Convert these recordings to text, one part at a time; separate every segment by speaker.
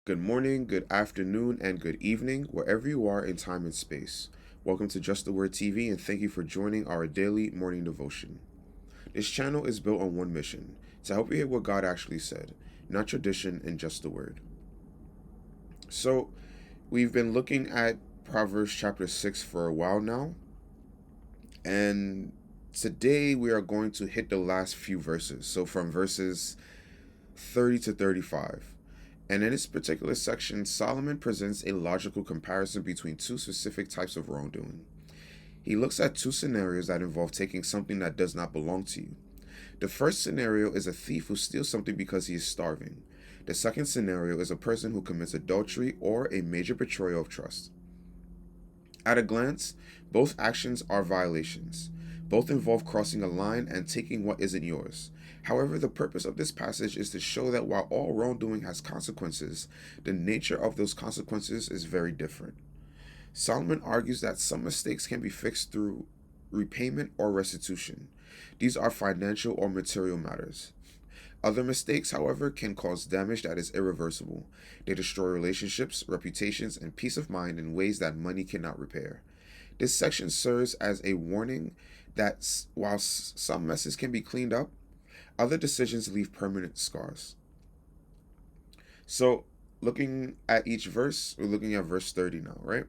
Speaker 1: Good morning, good afternoon, and good evening, wherever you are in time and space. Welcome to Just the Word TV, and thank you for joining our daily morning devotion. This channel is built on one mission to help you hear what God actually said, not tradition and just the word. So, we've been looking at Proverbs chapter 6 for a while now, and today we are going to hit the last few verses. So, from verses 30 to 35. And in this particular section, Solomon presents a logical comparison between two specific types of wrongdoing. He looks at two scenarios that involve taking something that does not belong to you. The first scenario is a thief who steals something because he is starving. The second scenario is a person who commits adultery or a major betrayal of trust. At a glance, both actions are violations. Both involve crossing a line and taking what isn't yours. However, the purpose of this passage is to show that while all wrongdoing has consequences, the nature of those consequences is very different. Solomon argues that some mistakes can be fixed through repayment or restitution. These are financial or material matters. Other mistakes, however, can cause damage that is irreversible. They destroy relationships, reputations, and peace of mind in ways that money cannot repair. This section serves as a warning that while some messes can be cleaned up, other decisions leave permanent scars. So, looking at each verse, we're looking at verse 30 now, right?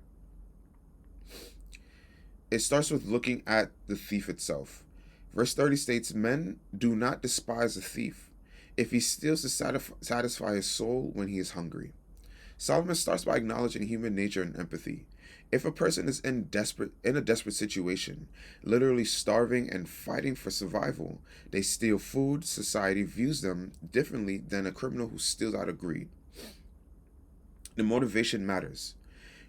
Speaker 1: It starts with looking at the thief itself. Verse 30 states, "Men do not despise a thief if he steals to satisfy his soul when he is hungry." Solomon starts by acknowledging human nature and empathy. If a person is in a desperate situation, literally starving and fighting for survival, they steal food, society views them differently than a criminal who steals out of greed. The motivation matters.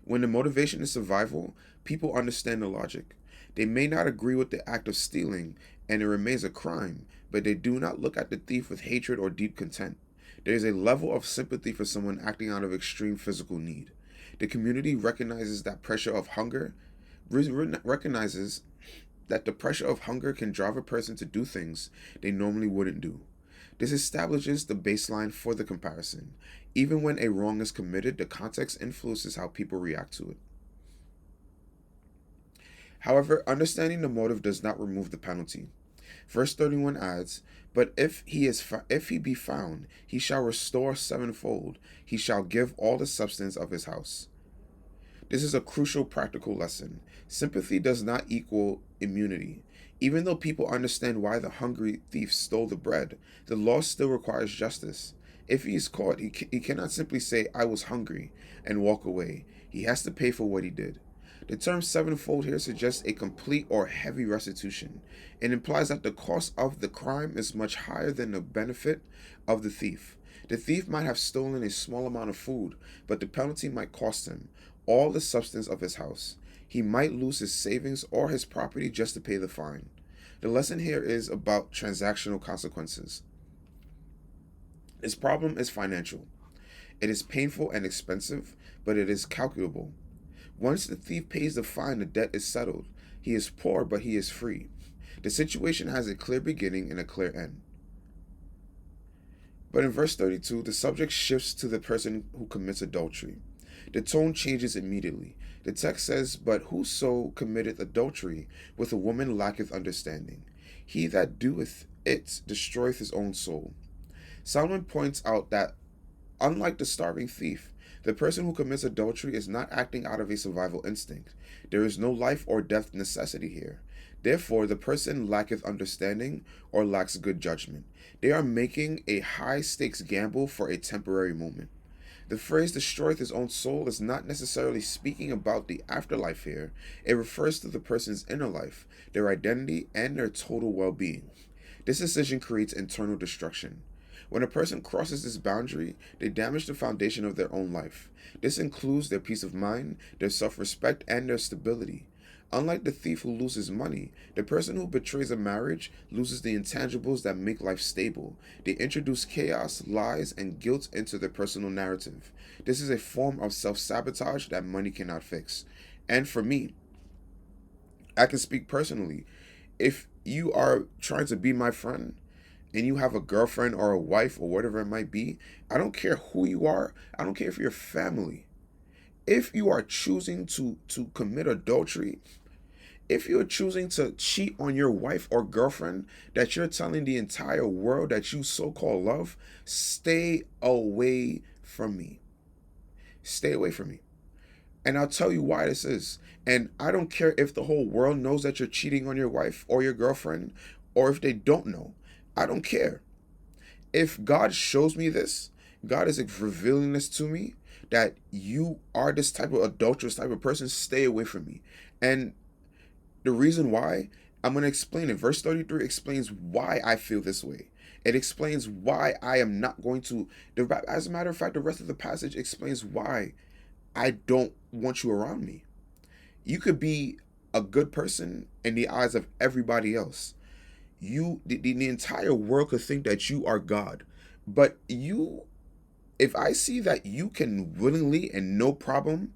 Speaker 1: When the motivation is survival, people understand the logic. They may not agree with the act of stealing, and it remains a crime, but they do not look at the thief with hatred or deep contempt. There is a level of sympathy for someone acting out of extreme physical need. The community recognizes that pressure of hunger, recognizes that the pressure of hunger can drive a person to do things they normally wouldn't do. This establishes the baseline for the comparison. Even when a wrong is committed, the context influences how people react to it. However, understanding the motive does not remove the penalty. Verse 31 adds, "But if he be found, he shall restore sevenfold. He shall give all the substance of his house." This is a crucial practical lesson. Sympathy does not equal immunity. Even though people understand why the hungry thief stole the bread, the law still requires justice. If he is caught, he cannot simply say, "I was hungry," and walk away. He has to pay for what he did. The term sevenfold here suggests a complete or heavy restitution. It implies that the cost of the crime is much higher than the benefit of the thief. The thief might have stolen a small amount of food, but the penalty might cost him all the substance of his house. He might lose his savings or his property just to pay the fine. The lesson here is about transactional consequences. This problem is financial. It is painful and expensive, but it is calculable. Once the thief pays the fine, the debt is settled. He is poor, but he is free. The situation has a clear beginning and a clear end. But in verse 32, the subject shifts to the person who commits adultery. The tone changes immediately. The text says, "But whoso committeth adultery with a woman lacketh understanding. He that doeth it destroyeth his own soul." Solomon points out that, unlike the starving thief, the person who commits adultery is not acting out of a survival instinct. There is no life or death necessity here. Therefore, the person lacketh understanding or lacks good judgment. They are making a high stakes gamble for a temporary moment. The phrase destroyeth his own soul is not necessarily speaking about the afterlife here. It refers to the person's inner life, their identity, and their total well being. This decision creates internal destruction. When a person crosses this boundary, they damage the foundation of their own life. This includes their peace of mind, their self respect, and their stability. Unlike the thief who loses money, the person who betrays a marriage loses the intangibles that make life stable. They introduce chaos, lies, and guilt into their personal narrative. This is a form of self sabotage that money cannot fix. And for me, I can speak personally. If you are trying to be my friend and you have a girlfriend or a wife or whatever it might be, I don't care who you are. I don't care if you're family. If you are choosing to commit adultery, if you're choosing to cheat on your wife or girlfriend that you're telling the entire world that you so-called love, stay away from me. Stay away from me. And I'll tell you why this is. And I don't care if the whole world knows that you're cheating on your wife or your girlfriend, or if they don't know. I don't care. If God shows me this, God is revealing this to me, that you are this type of adulterous type of person, stay away from me. And the reason why, I'm going to explain it. Verse 33 explains why I feel this way. It explains why I am not going to. As a matter of fact, the rest of the passage explains why I don't want you around me. You could be a good person in the eyes of everybody else. The entire world could think that you are God. But if I see that you can willingly and no problem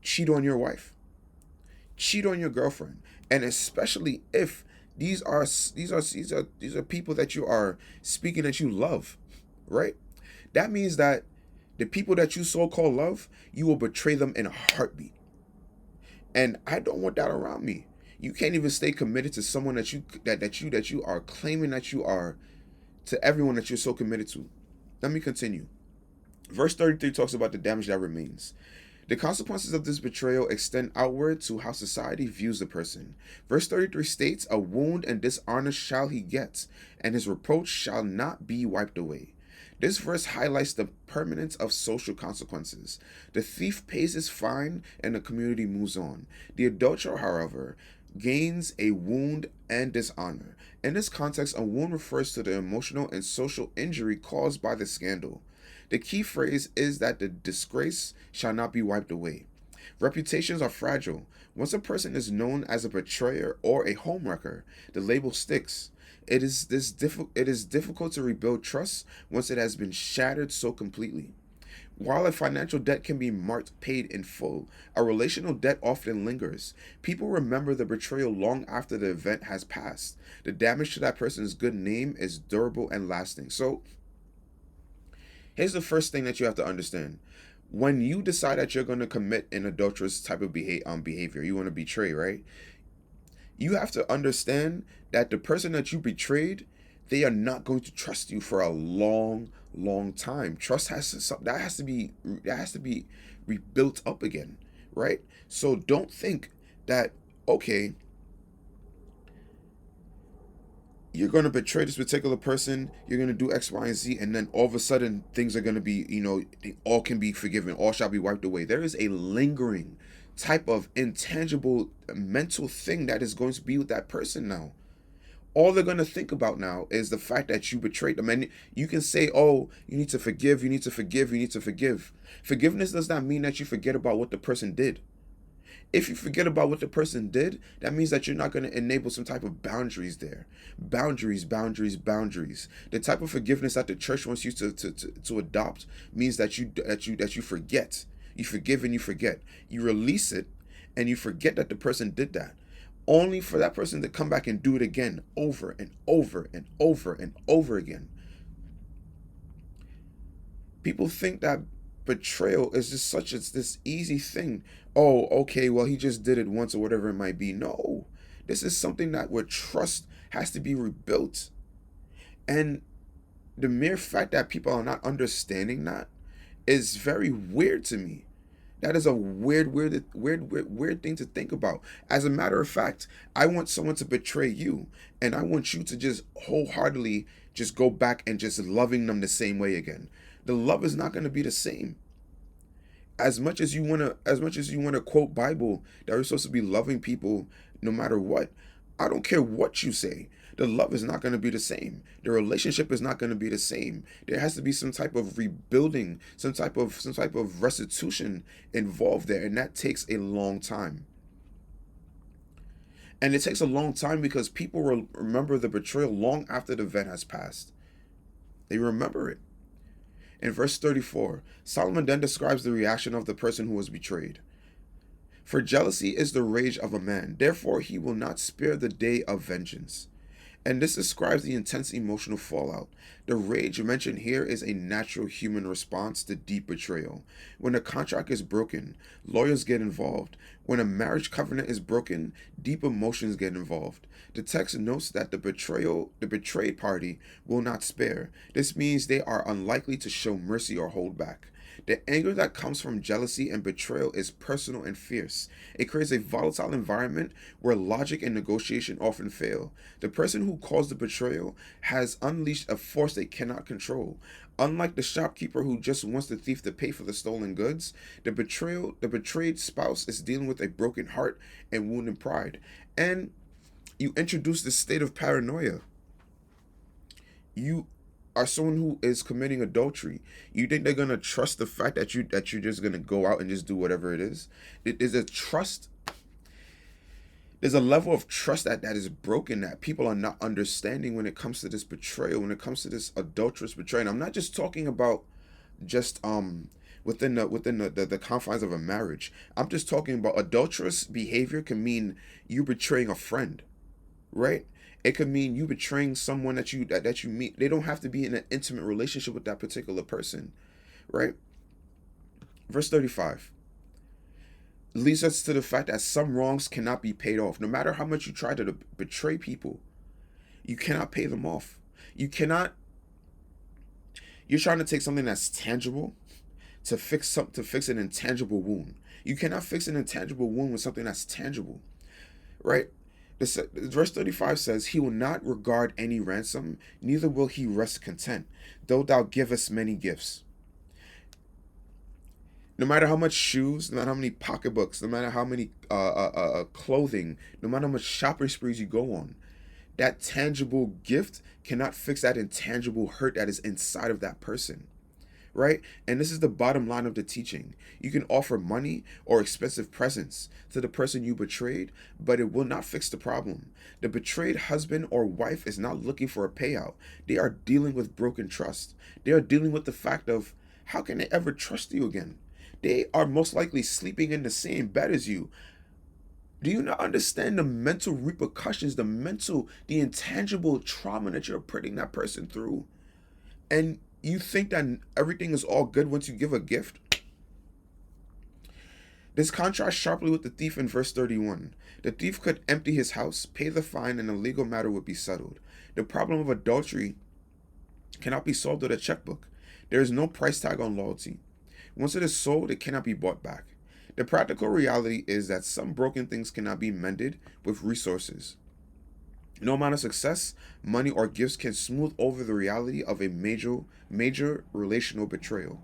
Speaker 1: cheat on your wife, cheat on your girlfriend, and especially if these are people that you are speaking that you love, right? That means that the people that you so-called love, you will betray them in a heartbeat. And I don't want that around me. You can't even stay committed to someone that you are claiming that you are, to everyone that you're so committed to. Let me continue. Verse 33 talks about the damage that remains. The consequences of this betrayal extend outward to how society views the person. Verse 33 states, "A wound and dishonor shall he get, and his reproach shall not be wiped away." This verse highlights the permanence of social consequences. The thief pays his fine and the community moves on. The adulterer, however, gains a wound and dishonor. In this context, a wound refers to the emotional and social injury caused by the scandal. The key phrase is that the disgrace shall not be wiped away. Reputations are fragile. Once a person is known as a betrayer or a homewrecker, the label sticks. It is difficult to rebuild trust once it has been shattered so completely. While a financial debt can be marked paid in full, a relational debt often lingers. People remember the betrayal long after the event has passed. The damage to that person's good name is durable and lasting. So, here's the first thing that you have to understand. When you decide that you're going to commit an adulterous type of behavior, you want to betray, right? You have to understand that the person that you betrayed, they are not going to trust you for a long time. Trust has to be rebuilt up again, right? So don't think that, okay, you're going to betray this particular person, you're going to do X, Y, and Z, and then all of a sudden things are going to be, all can be forgiven, all shall be wiped away. There is a lingering type of intangible mental thing that is going to be with that person now. All they're going to think about now is the fact that you betrayed them. And you can say, oh, you need to forgive, you need to forgive, you need to forgive. Forgiveness does not mean that you forget about what the person did. If you forget about what the person did, that means that you're not going to enable some type of boundaries there. Boundaries. The type of forgiveness that the church wants you to adopt means that you forget. You forgive and you forget. You release it and you forget that the person did that. Only for that person to come back and do it again, over and over and over and over again. People think that betrayal is just this easy thing. Oh, okay, well, he just did it once or whatever it might be. No, this is something that where trust has to be rebuilt. And the mere fact that people are not understanding that is very weird to me. That is a weird thing to think about. As a matter of fact, I want someone to betray you, and I want you to just wholeheartedly just go back and just loving them the same way again. The love is not going to be the same. As much as you want to quote Bible that we're supposed to be loving people no matter what, I don't care what you say. The love is not going to be the same. The relationship is not going to be the same. There has to be some type of rebuilding, some type of restitution involved there, and that takes a long time. And it takes a long time because people will remember the betrayal long after the event has passed. They remember it. In verse 34, Solomon then describes the reaction of the person who was betrayed. For jealousy is the rage of a man, therefore he will not spare the day of vengeance. And this describes the intense emotional fallout. The rage mentioned here is a natural human response to deep betrayal. When a contract is broken, lawyers get involved. When a marriage covenant is broken, deep emotions get involved. The text notes that the betrayed party will not spare. This means they are unlikely to show mercy or hold back. The anger that comes from jealousy and betrayal is personal and fierce. It creates a volatile environment where logic and negotiation often fail. The person who caused the betrayal has unleashed a force they cannot control. Unlike the shopkeeper who just wants the thief to pay for the stolen goods, the betrayed spouse is dealing with a broken heart and wounded pride. And you introduce this state of paranoia. You are someone who is committing adultery. You think they're gonna trust the fact that you're just gonna go out and just do whatever it is? It is a trust. There's a level of trust that is broken that people are not understanding when it comes to this betrayal, when it comes to this adulterous betrayal. And I'm not just talking about just within the confines of a marriage. I'm just talking about adulterous behavior can mean you betraying a friend, right? It could mean you betraying someone that you meet. They don't have to be in an intimate relationship with that particular person, right? Verse 35 leads us to the fact that some wrongs cannot be paid off. No matter how much you try to betray people, you cannot pay them off. You cannot. You're trying to take something that's tangible to fix an intangible wound. You cannot fix an intangible wound with something that's tangible, right? Verse 35 says, "He will not regard any ransom, neither will he rest content, though thou givest many gifts." No matter how much shoes, no matter how many pocketbooks, no matter how many clothing, no matter how much shopping sprees you go on, that tangible gift cannot fix that intangible hurt that is inside of that person, right? And this is the bottom line of the teaching. You can offer money or expensive presents to the person you betrayed, but it will not fix the problem. The betrayed husband or wife is not looking for a payout. They are dealing with broken trust. They are dealing with the fact of, how can they ever trust you again? They are most likely sleeping in the same bed as you. Do you not understand the mental repercussions, the intangible trauma that you're putting that person through? And you think that everything is all good once you give a gift? This contrasts sharply with the thief in verse 31. The thief could empty his house, pay the fine, and the legal matter would be settled. The problem of adultery cannot be solved with a checkbook. There is no price tag on loyalty. Once it is sold, it cannot be bought back. The practical reality is that some broken things cannot be mended with resources. No amount of success, money, or gifts can smooth over the reality of a major relational betrayal.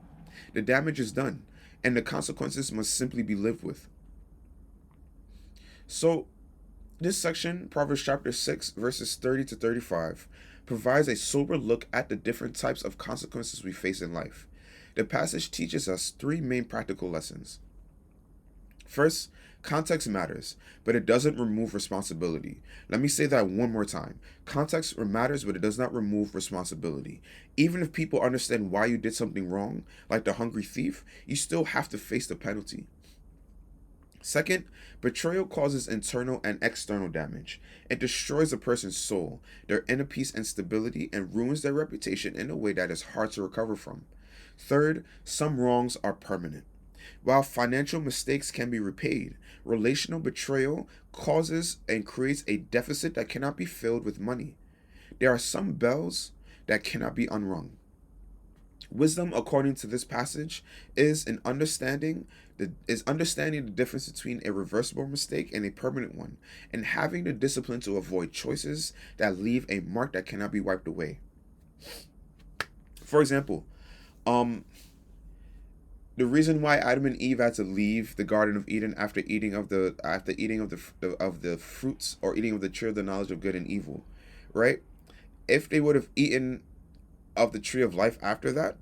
Speaker 1: The damage is done, and the consequences must simply be lived with. So, this section, Proverbs chapter 6, verses 30 to 35, provides a sober look at the different types of consequences we face in life. The passage teaches us three main practical lessons. First, context matters, but it doesn't remove responsibility. Let me say that one more time. Context matters, but it does not remove responsibility. Even if people understand why you did something wrong, like the hungry thief, you still have to face the penalty. Second, betrayal causes internal and external damage. It destroys a person's soul, their inner peace and stability, and ruins their reputation in a way that is hard to recover from. Third, some wrongs are permanent. While financial mistakes can be repaid, relational betrayal causes and creates a deficit that cannot be filled with money. There are some bells that cannot be unrung. Wisdom, according to this passage, is understanding the difference between a reversible mistake and a permanent one, and having the discipline to avoid choices that leave a mark that cannot be wiped away. For example, the reason why Adam and Eve had to leave the Garden of Eden after eating of the fruits, or eating of the tree of the knowledge of good and evil, right? If they would have eaten of the tree of life after that,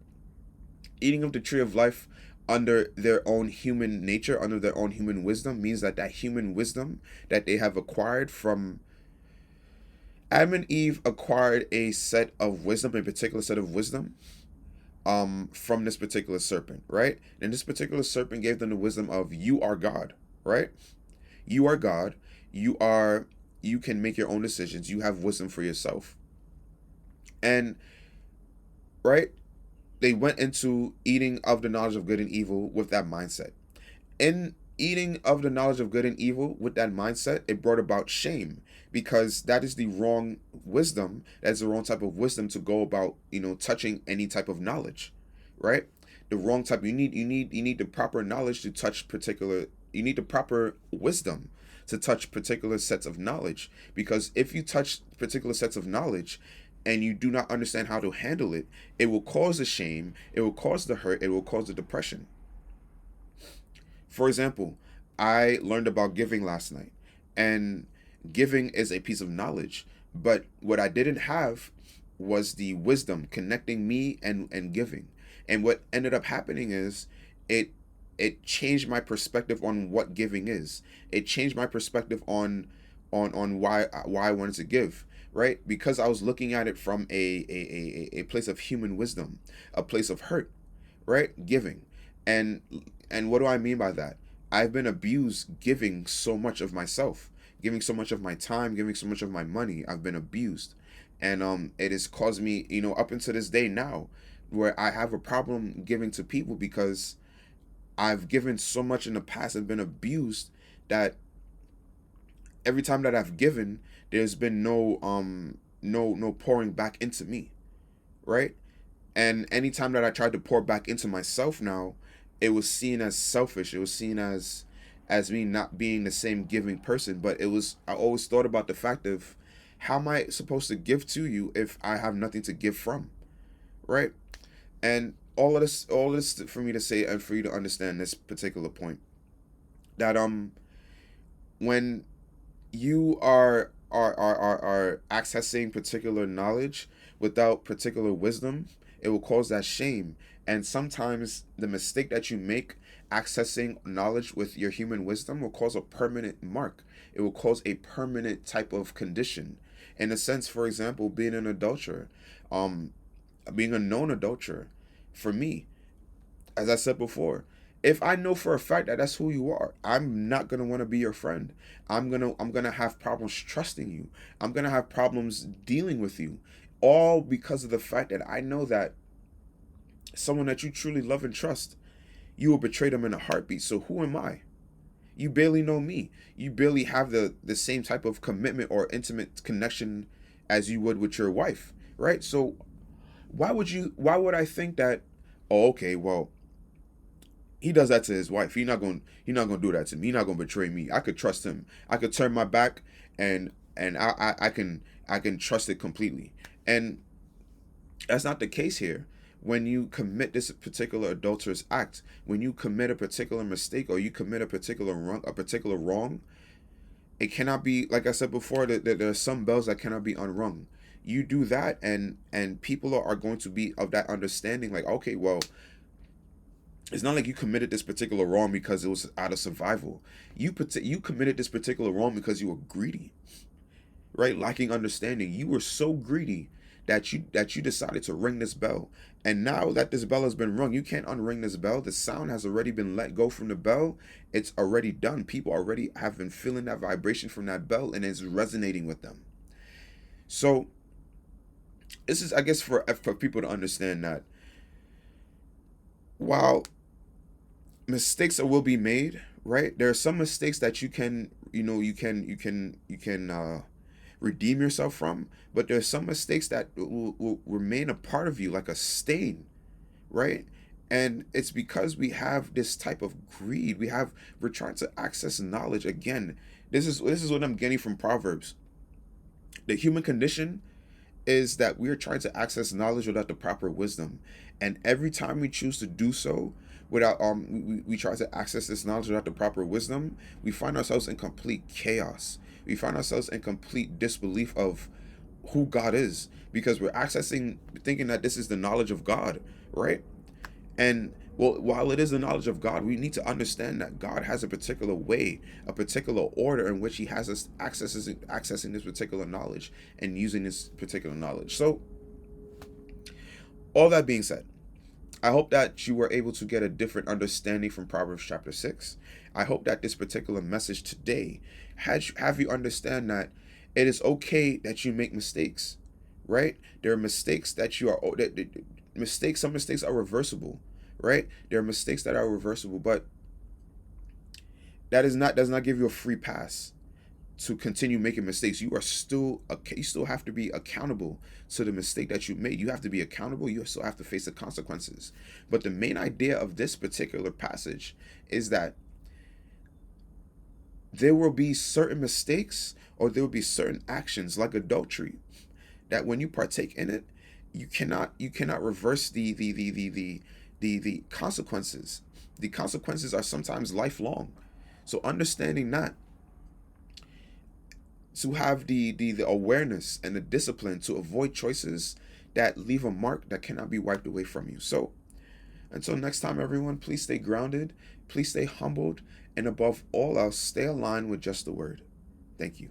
Speaker 1: eating of the tree of life under their own human nature, under their own human wisdom, means that human wisdom that they have acquired from Adam and Eve acquired a set of wisdom, a particular set of wisdom, from this particular serpent, right? And this particular serpent gave them the wisdom of, you are God, right? You are God. You you can make your own decisions. You have wisdom for yourself. And right, they went into eating of the knowledge of good and evil with that mindset. In eating of the knowledge of good and evil with that mindset, it brought about shame, because that is the wrong wisdom. That's the wrong type of wisdom to go about, touching any type of knowledge, right? The wrong type. You need the proper knowledge to touch particular. You need the proper wisdom to touch particular sets of knowledge, because if you touch particular sets of knowledge and you do not understand how to handle it, it will cause the shame, it will cause the hurt, it will cause the depression. For example, I learned about giving last night, and giving is a piece of knowledge, but what I didn't have was the wisdom connecting me and giving. And what ended up happening is it it changed my perspective on what giving is. It changed my perspective on why I wanted to give, right? Because I was looking at it from a place of human wisdom, a place of hurt, right? Giving. And and what do I mean by that? I've been abused giving so much of myself, giving so much of my time, giving so much of my money. I've been abused. And it has caused me, up until this day now, where I have a problem giving to people, because I've given so much in the past and been abused, that every time that I've given, there's been no pouring back into me, right? And anytime that I tried to pour back into myself now, it was seen as selfish. It was seen as me not being the same giving person. But I always thought about the fact of, how am I supposed to give to you if I have nothing to give from, right? And all of this for me to say, and for you to understand this particular point, that when you are accessing particular knowledge without particular wisdom, it will cause that shame. And sometimes the mistake that you make accessing knowledge with your human wisdom will cause a permanent mark. It will cause a permanent type of condition. In a sense, for example, being an adulterer, um, being a known adulterer, for me, as I said before, if I know for a fact that that's who you are, I'm not gonna want to be your friend. I'm gonna have problems trusting you. I'm gonna have problems dealing with you, all because of the fact that I know that someone that you truly love and trust, you will betray them in a heartbeat. So who am I? You barely know me. You barely have the same type of commitment or intimate connection as you would with your wife, right? So why would I think that, oh, okay, well, he does that to his wife. He not gonna do that to me. He's not gonna betray me. I could trust him. I could turn my back, and I can trust it completely. And that's not the case here. When you commit this particular adulterous act, when you commit a particular mistake, or you commit a particular wrong, it cannot be, like I said before, that there are some bells that cannot be unrung. You do that, and people are going to be of that understanding, like, okay, well, it's not like you committed this particular wrong because it was out of survival. You committed this particular wrong because you were greedy, right? Lacking understanding. You were so greedy that you decided to ring this bell. And now that this bell has been rung, you can't unring this bell. The sound has already been let go from the bell. It's already done. People already have been feeling that vibration from that bell, and it's resonating with them. So this is, I guess, for people to understand that while mistakes will be made, right? There are some mistakes that you can redeem yourself from, but there's some mistakes that will remain a part of you, like a stain, right? And it's because we have this type of greed. We're trying to access knowledge again. This is what I'm getting from Proverbs. The human condition is that we are trying to access knowledge without the proper wisdom. And every time we choose to do so without we try to access this knowledge without the proper wisdom, we find ourselves in complete chaos. We find ourselves in complete disbelief of who God is, because we're accessing, thinking that this is the knowledge of God, right? And well, while it is the knowledge of God, we need to understand that God has a particular way, a particular order in which He has us accessing this particular knowledge and using this particular knowledge. So, all that being said, I hope that you were able to get a different understanding from Proverbs chapter 6. I hope that this particular message today have you understand that It is okay that you make mistakes, right? There are mistakes that you are mistakes. Some mistakes are reversible, right? There are mistakes that are reversible, but that is not does not give you a free pass to continue making mistakes. You still have to be accountable to the mistake that you made. You have to be accountable. You still have to face the consequences. But the main idea of this particular passage is that there will be certain mistakes, or there will be certain actions like adultery, that when you partake in it, you cannot reverse the consequences. The consequences are sometimes lifelong. So understanding that, to have the awareness and the discipline to avoid choices that leave a mark that cannot be wiped away from you. So until next time, everyone, please stay grounded, please stay humbled, and above all else, stay aligned with just the word. Thank you.